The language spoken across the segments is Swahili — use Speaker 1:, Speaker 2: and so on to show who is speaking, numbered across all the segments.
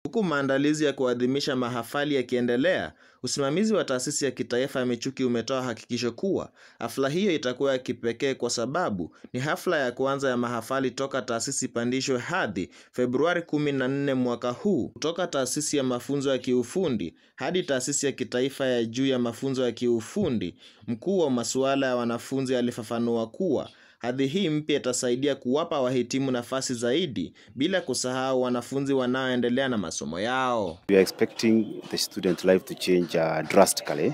Speaker 1: Huku maandalizi ya kuadhimisha mahafali yakiendelea, usimamizi wa taasisi ya kitaifa ya Michuki umetoa hakikisho kuwa hafla hiyo itakuwa ya kipekee kwa sababu ni hafla ya kwanza ya mahafali toka taasisi pandishwe hadhi Februari 14 mwaka huu, kutoka taasisi ya mafunzo ya kiufundi hadi taasisi ya kitaifa ya juu ya mafunzo ya kiufundi. Mkuu wa masuala ya wanafunzi alifafanua kuwa hadhi hii mpya itasaidia kuwapa wahitimu nafasi zaidi bila kusahau wanafunzi wanaoendelea na masomo yao.
Speaker 2: We are expecting the student life to change drastically.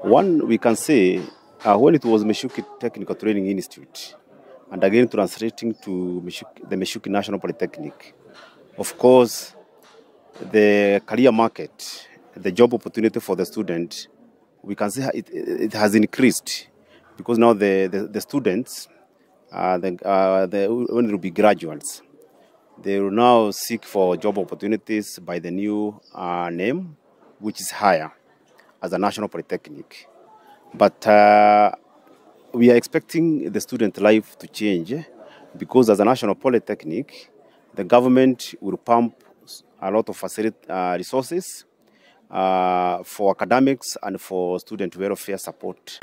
Speaker 2: One, we can say when it was Michuki Technical Training Institute and again translating to the Michuki National Polytechnic, of course the career market, the job opportunity for the student, we can say it has increased. Because now the students, when they will be graduates, they will now seek for job opportunities by the new name, which is higher, as a national polytechnic. But we are expecting the student life to change because as a national polytechnic, the government will pump a lot of resources for academics and for student welfare support.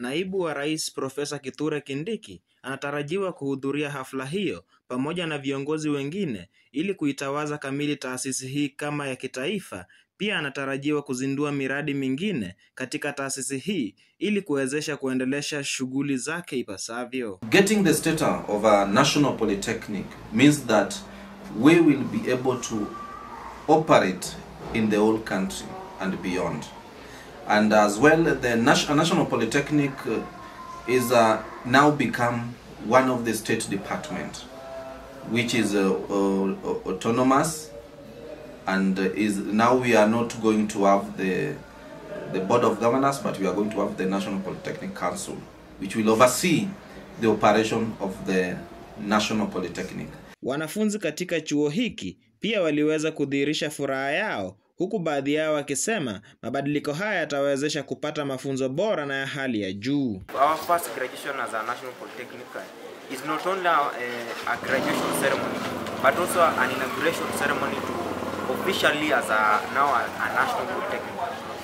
Speaker 1: Naibu wa Rais Profesa Kithure Kindiki anatarajiwa kuhudhuria hafla hiyo pamoja na viongozi wengine ili kuitawaza kamili taasisi hii kama ya kitaifa. Pia anatarajiwa kuzindua miradi mingine katika taasisi hii ili kuwezesha kuendelesha shughuli zake ipasavyo.
Speaker 3: Getting the status of a national polytechnic means that we will be able to operate in the whole country and beyond. And as well, the National Polytechnic is now become one of the state department, which is autonomous, and is now we are not going to have the Board of Governors, but we are going to have the National Polytechnic Council, which will oversee the operation of the National Polytechnic.
Speaker 1: Wanafunzi katika chuo hiki pia waliweza kudhihirisha furaha yao, huku baadhi yao wakisema mabadiliko haya yatawezesha kupata mafunzo bora na ya hali ya juu.
Speaker 4: Our first graduation as a National Polytechnic is not only a graduation ceremony, but also an inauguration ceremony to officially as now a National Polytechnic.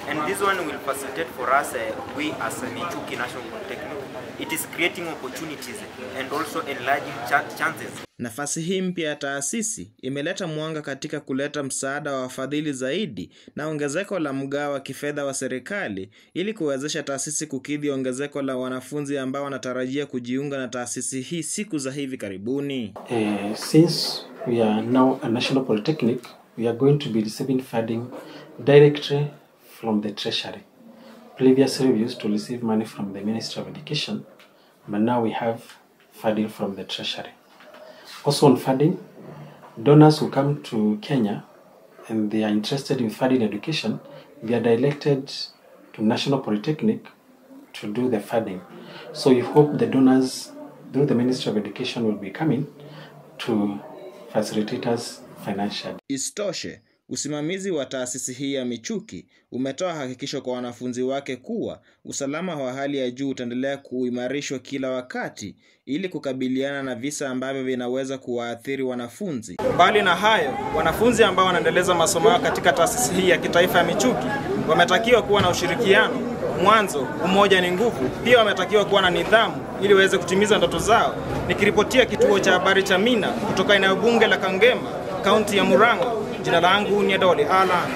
Speaker 4: And this one will facilitate for us, we as a Michuki National Polytechnic. It is creating opportunities and also enlarging chances.
Speaker 1: Nafasi hii mpya ya taasisi imeleta mwanga katika kuleta msaada wa wafadhili zaidi na ongezeko la mgao wa kifedha wa serikali ili kuwezesha taasisi kukidhi ongezeko la wanafunzi ambao wanatarajia kujiunga na taasisi hii siku za hivi karibuni.
Speaker 5: Since we are now a national polytechnic, we are going to be receiving funding directly from the treasury. Previously we used to receive money from the Ministry of Education, but now we have funding from the treasury. Also on funding, donors who come to Kenya and they are interested in funding education, they are directed to National Polytechnic to do the funding. So we hope the donors through the Ministry of Education will be coming to facilitate us financially.
Speaker 1: Istoshe, usimamizi wa taasisi hii ya Michuki umetoa hakikisho kwa wanafunzi wake kuwa usalama wa hali ya juu utaendelea kuimarishwa kila wakati ili kukabiliana na visa ambavyo vinaweza kuwaathiri wanafunzi. Mbali na hayo, wanafunzi ambao wanaendeleza masomo yao katika taasisi hii ya kitaifa ya Michuki wametakiwa kuwa na ushirikiano, mwanzo umoja ni nguvu. Pia wametakiwa kuwa na nidhamu ili waweze kutimiza ndoto zao. Nikiripotia kituo cha habari cha Mina kutoka eneo bunge la Kangema, kaunti ya Murang'a, jina langu ni Adoli Alan.